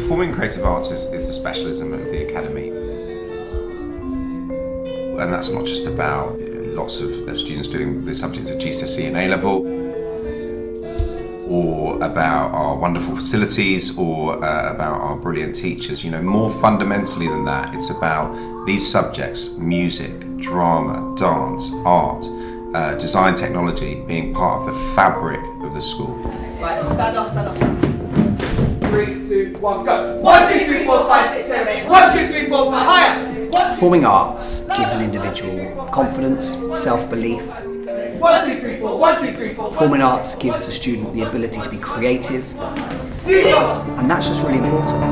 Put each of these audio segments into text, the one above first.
Performing creative arts is the specialism of the academy. And that's not just about lots of students doing the subjects at GCSE and A-level, or about our wonderful facilities, or about our brilliant teachers. You know, more fundamentally than that, it's about these subjects: music, drama, dance, art, design, technology, being part of the fabric of the school. Right, stand up, stand up, stand up. 3, 2, 1, go. 1, 2, 3, 4, 5, 6, 7, 8. 1, 2, 3, 4, 5, higher. Performing arts gives an individual confidence, self-belief. 1, 2, 3, 4, 1, 2, 3, 4. Performing arts gives the student the ability to be creative, See you. and that's just really important.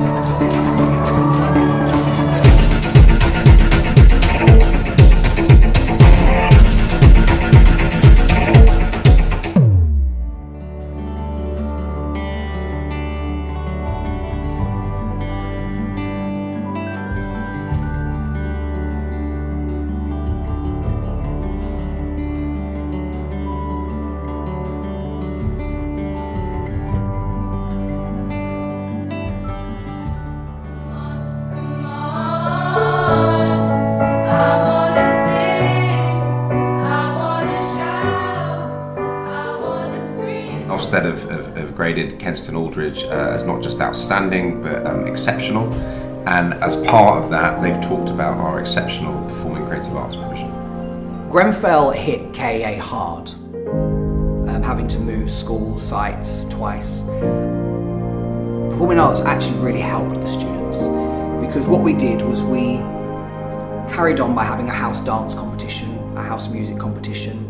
Ofsted have graded Kensington Aldridge as not just outstanding but exceptional, and as part of that they've talked about our exceptional performing creative arts provision. Grenfell hit KAA hard, having to move school sites twice. Performing arts actually really helped the students, because what we did was we carried on by having a house dance competition, a house music competition,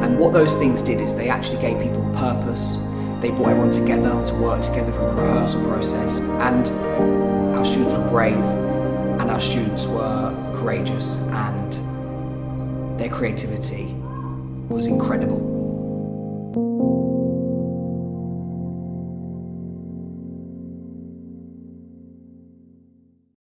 and what those things did is they actually gave people purpose. They brought everyone together to work together through the rehearsal process, and our students were brave, and our students were courageous, and their creativity was incredible.